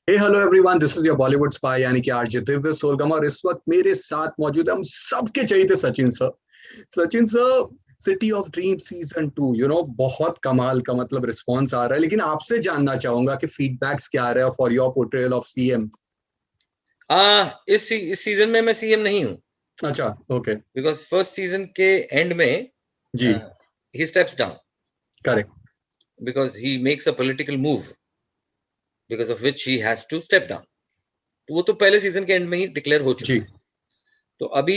Hey hello everyone, this is your Bollywood spy यानी कि RJ Divya सोलगम। और इस वक्त मेरे साथ मौजूद है हम सबके चाहिए Sachin sir. Sachin sir, city of dream season 2 बहुत कमाल का मतलब रिस्पॉन्स आ रहा है, लेकिन आपसे जानना चाहूंगा कि फीडबैक्स क्या आ रहा है for your portrayal of CM. इस सीजन में मैं सीएम नहीं हूँ। अच्छा, ओके। बिकॉज फर्स्ट सीजन के एंड में जी। He steps down correct. Because he makes a political move because of which he has to step down. तो वो तो पहले सीजन के एंड में ही डिक्लेयर हो चुका जी। है। तो अभी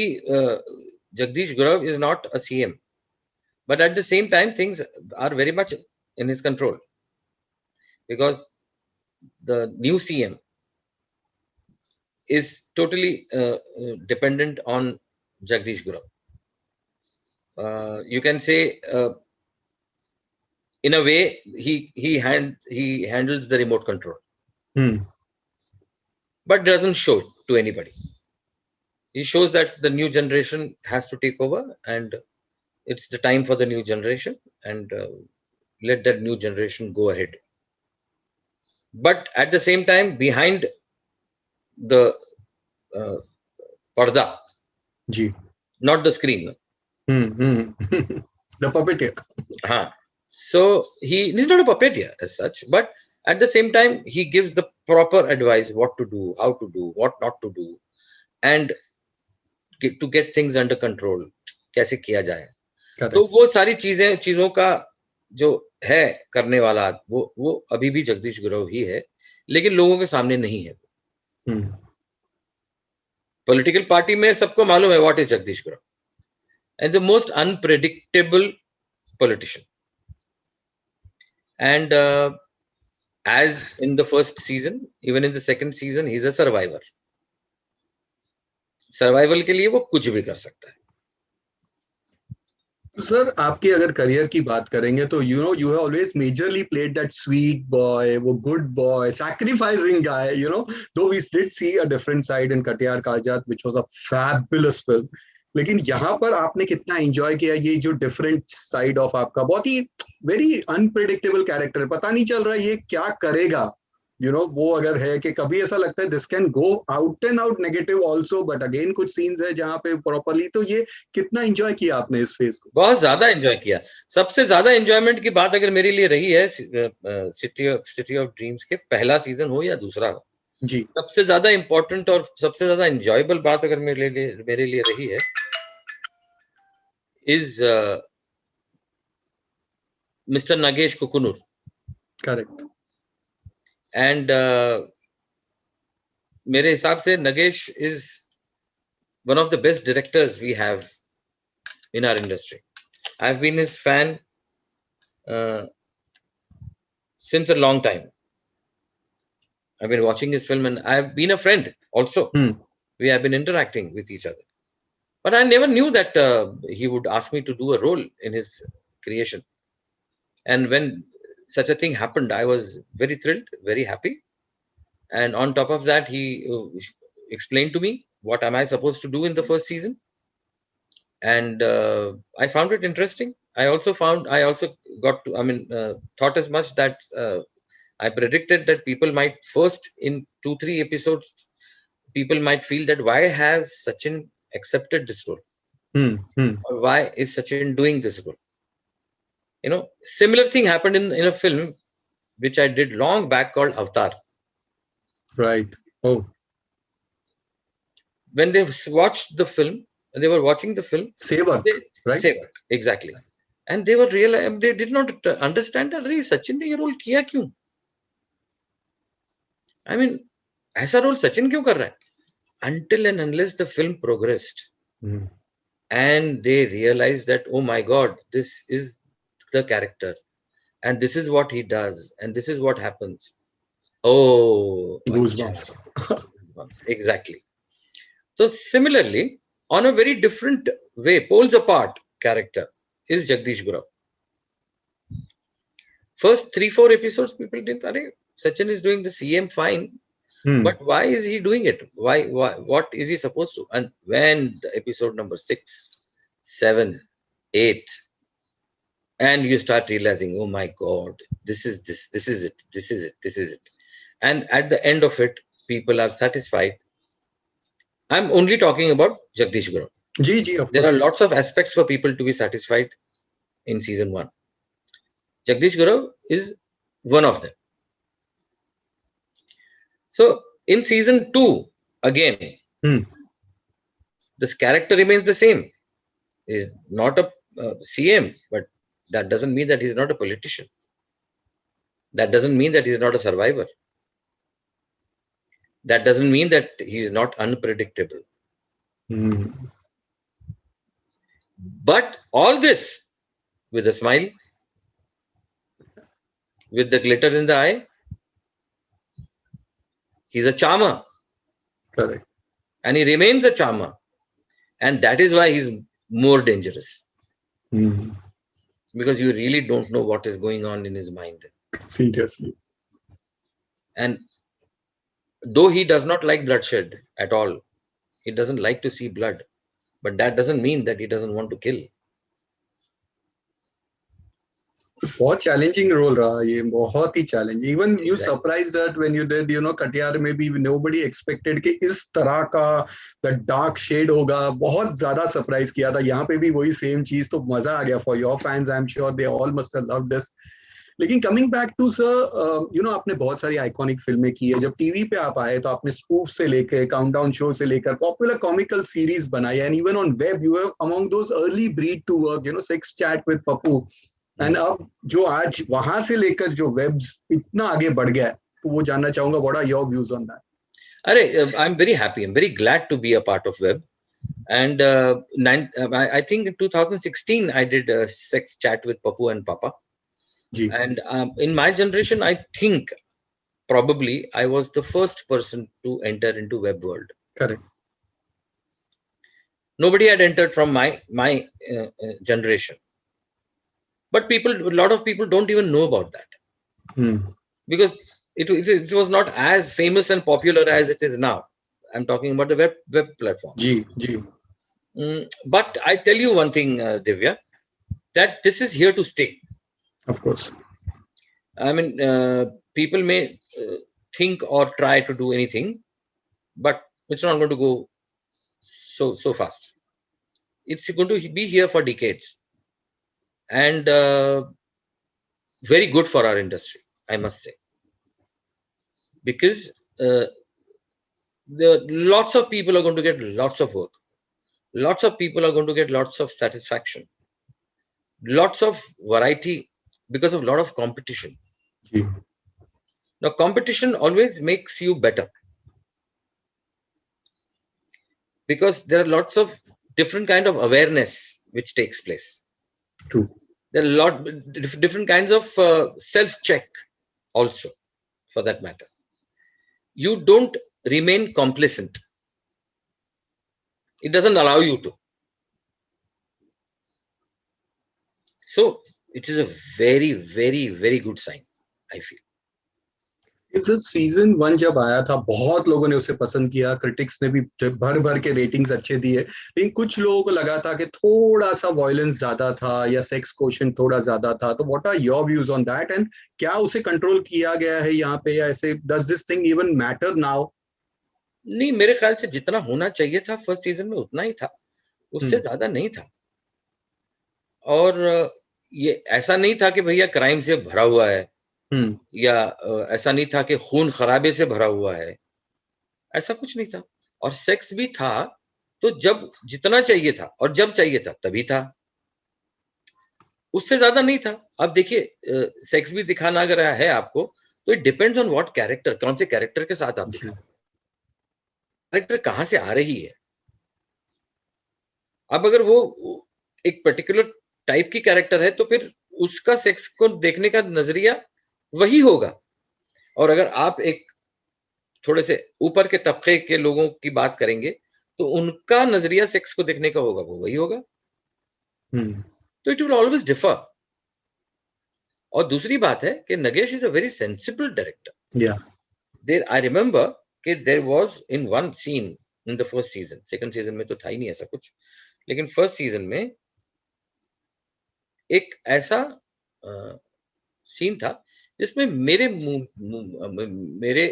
Jagdish Gurav is not a CM, but at the same time things are very much in his control because the new CM is totally dependent on Jagdish Gurav. You can say in a way he handles the remote control, but doesn't show it to anybody. He shows that the new generation has to take over, and it's the time for the new generation, and let that new generation go ahead. But at the same time, behind the uh, parda, जी। not the screen. The puppeteer. So he's not a puppeteer as such, but at the same time he gives the proper advice what to do, how to do, what not to do, and to get things under control, कैसे किया जाए। तो वो सारी चीजों का जो है करने वाला वो अभी भी जगदीश गुरव ही है, लेकिन लोगों के सामने नहीं है। पॉलिटिकल पार्टी में सबको मालूम है what is Jagdish Gurav, and the most unpredictable politician. And as in the first season, even in the second season, he's a survivor. Survival के लिए वो कुछ भी कर सकता है। सर, आपकी अगर करियर की बात करेंगे तो you have always majorly played that sweet boy, वो good boy, sacrificing guy, though we did see a different side in Katiyar Kaljat which was a fabulous film. लेकिन यहाँ पर आपने कितना एंजॉय किया ये जो डिफरेंट साइड ऑफ आपका, बहुत ही वेरी अनप्रिडिक्टेबल कैरेक्टर, पता नहीं चल रहा है ये क्या करेगा। वो अगर है कि कभी ऐसा लगता है this can go out and out negative also, but again कुछ सीन्स है जहाँ पे प्रॉपरली, तो ये कितना एंजॉय किया आपने इस फेज को? बहुत ज्यादा एंजॉय किया। सबसे ज्यादा एंजॉयमेंट की बात अगर मेरे लिए रही है सिटी ऑफ ड्रीम्स के पहला सीजन हो या दूसरा हो जी, सबसे ज्यादा इंपॉर्टेंट और सबसे ज्यादा एंजॉयबल बात अगर मेरे लिए रही है is mister Nagesh Kukunoor. Correct. And मेरे हिसाब से Nagesh is one of the best directors we have in our industry. I've been his fan since a long time. I've been watching his film and I've been a friend also. We have been interacting with each other. But I never knew that he would ask me to do a role in his creation. And when such a thing happened, I was very thrilled, very happy. And on top of that, he explained to me what am I supposed to do in the first season. And I found it interesting. I also got to, thought as much that I predicted that people might first in 2-3 episodes, people might feel that why has Sachin accepted this role? Or why is Sachin doing this role? Similar thing happened in a film which I did long back called Avatar. Right. Oh. When they watched the film, they were watching the film. Sevak, right? Sevak, exactly. And they were they did not understand that Sachin ने ये role किया क्यों? I mean, ऐसा role Sachin क्यों कर रहा है? Until and unless the film progressed, and they realized that oh my God, this is the character, and this is what he does, and this is what happens. Oh, goosebumps. Exactly. So similarly, on a very different way, poles apart character is Jagdish Gurav. First 3-4 episodes, people didn't. Sachin is doing the CM fine, but why is he doing it? Why? What is he supposed to? And when the episode number 6, 7, 8, and you start realizing, oh my God, this is it. and at the end of it, people are satisfied. I'm only talking about Jagdish Guru. There are lots of aspects for people to be satisfied in season 1. Jagdish Guru is one of them. So in season 2, again, this character remains the same. He's not a CM, but that doesn't mean that he's not a politician. That doesn't mean that he's not a survivor. That doesn't mean that he's not unpredictable. But all this with a smile, with the glitter in the eye. He's a charmer. Correct. And he remains a charmer. And that is why he's more dangerous. Because you really don't know what is going on in his mind. Seriously. And though he does not like bloodshed at all, he doesn't like to see blood. But that doesn't mean that he doesn't want to kill. बहुत challenging role रहा ये, बहुत ही challenging. Even you surprised that when you did Katiyar में भी nobody expected कि इस तरह का द डार्क शेड होगा. बहुत ज्यादा सरप्राइज किया था. यहाँ पे भी वही सेम चीज, तो मजा आ गया for your fans. I am sure they all must have loved this. लेकिन कमिंग बैक टू सर, आपने बहुत सारी आइकॉनिक फिल्में की है. जब टीवी पे आप आए तो आपने स्पूफ से लेकर काउंटडाउन शो से लेकर पॉपुलर कॉमिकल सीरीज बनाई, and even on web you have among those early breed to work, sex chat with Pappu. And अब जो आज वहां से लेकर जो वेब्स इतना आगे बढ़ गया है, तो वो जानना चाहूंगा, what are your views on that? अरे, I am very happy, I am very glad to be a part of web. And I think in 2016 I did a sex chat with Pappu and Papa. And in my generation, I think probably I was the first person to enter into web world. Correct. Nobody had entered from my generation. But a lot of people don't even know about that. Because it was not as famous and popular as it is now. I'm talking about the web platform. But I tell you one thing, Divya, that this is here to stay. Of course. I mean, people may think or try to do anything, but it's not going to go so fast. It's going to be here for decades. And very good for our industry, I must say. Because lots of people are going to get lots of work. Lots of people are going to get lots of satisfaction. Lots of variety because of a lot of competition. Now, competition always makes you better. Because there are lots of different kind of awareness which takes place. True. There are different kinds of self-check also, for that matter. You don't remain complacent. It doesn't allow you to. So it is a very, very, very good sign, I feel. Season 1 जब आया था, बहुत लोगों ने उसे पसंद किया, critics ने भी भर के रेटिंग्स अच्छे दिए, लेकिन कुछ लोगों को लगा था कि थोड़ा सा वायलेंस ज्यादा था या सेक्स क्वोशंट थोड़ा ज्यादा था. तो what are your views on that, and क्या उसे कंट्रोल किया गया है यहाँ पे, या ऐसे does this thing even matter now? नहीं, मेरे ख्याल से जितना होना चाहिए था फर्स्ट सीजन में उतना ही था, उससे ज्यादा नहीं था. और ये ऐसा नहीं था कि भैया क्राइम से भरा हुआ है, या ऐसा नहीं था कि खून खराबे से भरा हुआ है. ऐसा कुछ नहीं था. और सेक्स भी था तो जब जितना चाहिए था और जब चाहिए था तभी था, उससे ज्यादा नहीं था. अब देखिए, सेक्स भी दिखाना अगर है आपको, तो it depends on what character, कौन से कैरेक्टर के साथ आप दिखा, कैरेक्टर कहां से आ रही है. अब अगर वो एक पर्टिकुलर टाइप की कैरेक्टर है तो फिर उसका सेक्स को देखने का नजरिया वही होगा. और अगर आप एक थोड़े से ऊपर के तबके के लोगों की बात करेंगे तो उनका नजरिया सेक्स को देखने का होगा, वो वही होगा. तो इट विल ऑलवेज डिफर. और दूसरी बात है कि Nagesh is a very sensible director. There I remember कि there was in one scene in the first season, second season में तो था ही नहीं ऐसा कुछ, लेकिन फर्स्ट सीजन में एक ऐसा सीन था जिसमें मेरे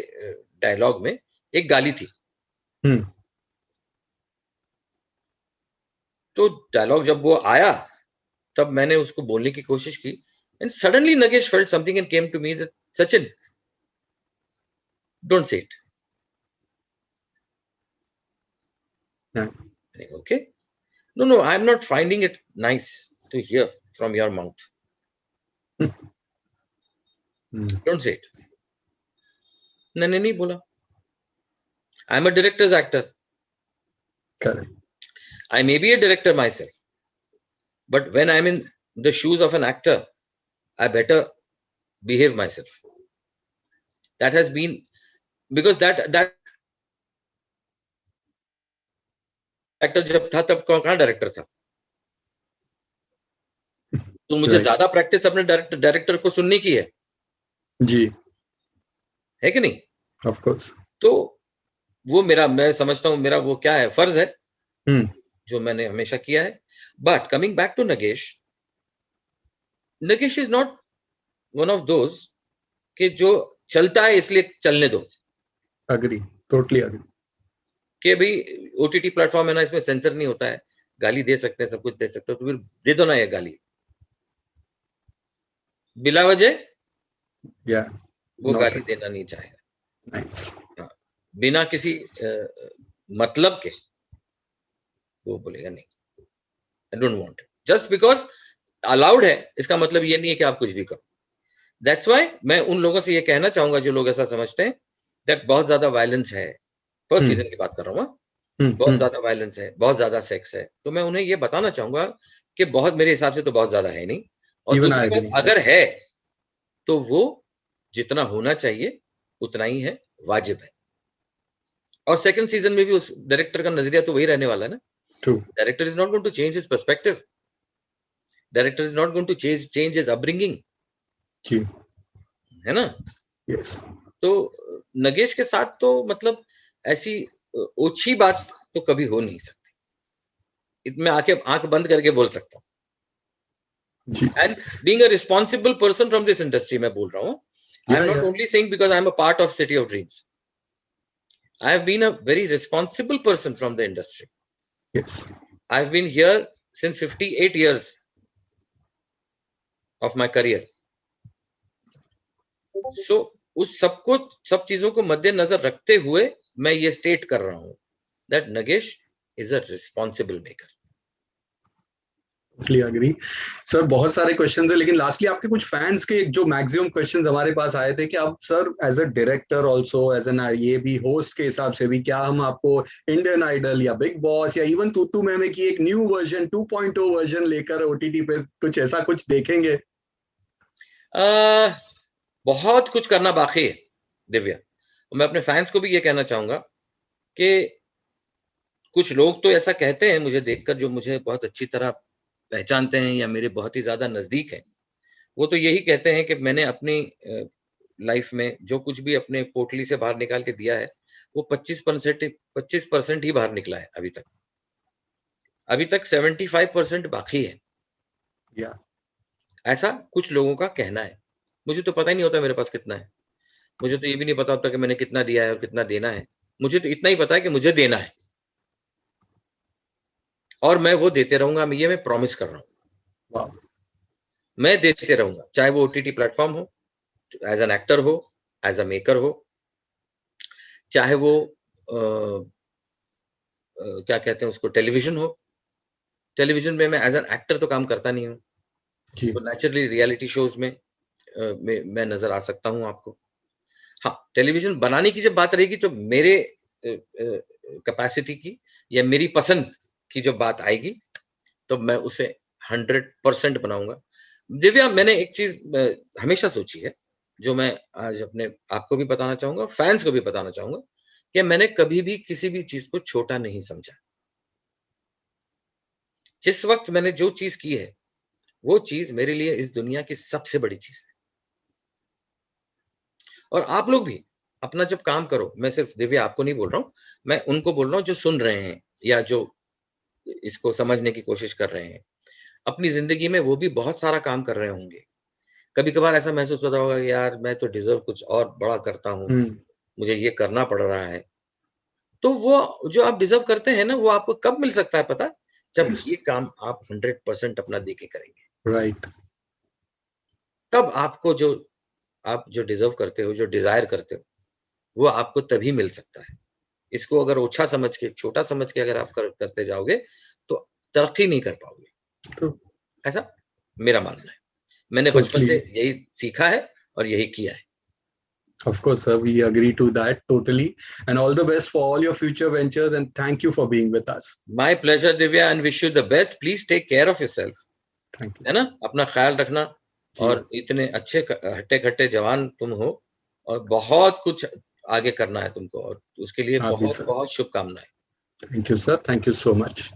डायलॉग में एक गाली थी। तो डायलॉग जब वो आया तब मैंने उसको बोलने की कोशिश की, and suddenly Nagesh felt something and came to me that Sachin, don't say it. Okay, no, I am not finding it nice to hear from your mouth. Don't say it. मैंने नहीं बोला। I am a director's actor. Correct. I may be a director myself, but when I am in the shoes of an actor, I better behave myself. That has been because that actor जब था तब कहाँ director था? तो मुझे ज्यादा practice अपने director को सुनने की है जी, है कि नहीं? Of course. तो वो मैं समझता हूँ मेरा वो क्या है, फर्ज है जो मैंने हमेशा किया है। But coming back to Nagesh is not one of those कि जो चलता है इसलिए चलने दो। Agree, totally agree. कि भाई ओटीटी प्लेटफॉर्म है ना, इसमें सेंसर नहीं होता है, गाली दे सकते हैं, सब कुछ दे सकते हो, तो फिर दे दो ना ये गाली बिला वजह। वो गाली देना नहीं चाहेगा। हाँ, बिना किसी मतलब के वो बोलेगा नहीं, I don't want, just because allowed है इसका मतलब ये नहीं है कि आप कुछ भी करो। दैट्स व्हाई मैं उन लोगों से ये कहना चाहूंगा जो लोग ऐसा समझते हैं दैट बहुत ज्यादा वायलेंस है, फर्स्ट सीजन की बात कर रहा हूँ, बहुत ज्यादा वायलेंस है, बहुत ज्यादा सेक्स है, तो मैं उन्हें ये बताना चाहूंगा कि बहुत, मेरे हिसाब से तो बहुत ज्यादा है नहीं, और दूसरी बात अगर है तो वो जितना होना चाहिए उतना ही है, वाजिब है। और सेकंड सीजन में भी उस डायरेक्टर का नजरिया तो वही रहने वाला है ना। Director is not going to change his perspective, director is not going to change his upbringing, है ना? yes. तो नगेश के साथ तो मतलब ऐसी ओछी बात तो कभी हो नहीं सकती, मैं आंख बंद करके बोल सकता हूँ। And being a responsible person from this industry, मैं बोल रहा हूँ, I am not only saying because I am a part of City of Dreams. I have been a very responsible person from the industry. Yes. I have been here since 58 years of my career. So उस सब चीजों को मद्देनजर रखते हुए मैं ये state कर रहा हूँ that Nagesh is a responsible maker. Agree sir. बहुत सारे क्वेश्चन थे, लेकिन लास्टली आपके कुछ फैंस के जो मैक्सिमम क्वेश्चंस हमारे पास आए थे कि आप sir as a director also as an ये भी होस्ट के हिसाब से भी, क्या हम आपको इंडियन आइडल या बिग बॉस या इवन तूतू मैमे की एक न्यू वर्जन 2.0 वर्जन लेकर ओटीटी पे कुछ ऐसा कुछ देखेंगे? बहुत कुछ करना बाकी है दिव्या। मैं अपने फैंस को भी ये कहना चाहूंगा कि कुछ लोग तो ऐसा कहते हैं मुझे देखकर, जो मुझे बहुत अच्छी तरह पहचानते हैं या मेरे बहुत ही ज्यादा नजदीक हैं, वो तो यही कहते हैं कि मैंने अपनी लाइफ में जो कुछ भी अपने पोटली से बाहर निकाल के दिया है वो 25% ही बाहर निकला है अभी तक। अभी तक 75% बाकी है। ऐसा कुछ लोगों का कहना है। मुझे तो पता ही नहीं होता मेरे पास कितना है, मुझे तो ये भी नहीं पता होता कि मैंने कितना दिया है और कितना देना है। मुझे तो इतना ही पता है कि मुझे देना है और मैं वो देते रहूंगा, मैं प्रॉमिस कर रहा हूँ। मैं देते रहूंगा, चाहे वो ओटीटी प्लेटफॉर्म हो, एज एन एक्टर हो, एज अ मेकर हो, चाहे वो क्या कहते हैं उसको, टेलीविजन हो। टेलीविजन में मैं एज एन एक्टर तो काम करता नहीं हूँ, तो नेचुरली रियलिटी शोज में मैं नजर आ सकता हूँ आपको। हाँ, टेलीविजन बनाने की जब बात रहेगी तो मेरे कैपेसिटी की या मेरी पसंद की जब बात आएगी तो मैं उसे 100% बनाऊंगा। दिव्या, मैंने एक चीज हमेशा सोची है जो मैं आज अपने आपको भी बताना चाहूंगा, फैंस को भी बताना चाहूंगा, कि मैंने कभी भी किसी भी चीज को छोटा नहीं समझा। जिस वक्त मैंने जो चीज की है वो चीज मेरे लिए इस दुनिया की सबसे बड़ी चीज है। और आप लोग भी अपना जब काम करो, मैं सिर्फ दिव्या आपको नहीं बोल रहा हूं, मैं उनको बोल रहा हूं जो सुन रहे हैं या जो इसको समझने की कोशिश कर रहे हैं। अपनी जिंदगी में वो भी बहुत सारा काम कर रहे होंगे, कभी कभार ऐसा महसूस होता होगा कि यार मैं तो डिजर्व कुछ और बड़ा करता हूँ, मुझे ये करना पड़ रहा है। तो वो जो आप डिजर्व करते हैं ना, वो आपको कब मिल सकता है पता? जब ये काम आप 100% अपना देके करेंगे। राइट। तब आपको जो आप जो डिजर्व करते हो, जो डिजायर करते हो, वो आपको तभी मिल सकता है। इसको अगर ओछा समझ के, छोटा समझ के अगर आप करते जाओगे तो तरक्की नहीं कर पाओगे। ऐसा मेरा मानना है। मैंने बचपन से यही सीखा है और यही किया है। Of course, sir, we agree to that totally. And all the best for all your future ventures. And thank you for being with us. My pleasure, Divya, and wish you the best. Please take care of yourself. Thank you. है ना, अपना ख्याल रखना। और इतने अच्छे हट्टे खट्टे जवान तुम हो और बहुत कुछ आगे करना है तुमको, और उसके लिए बहुत बहुत शुभकामनाएं। Thank you, sir. Thank you so much.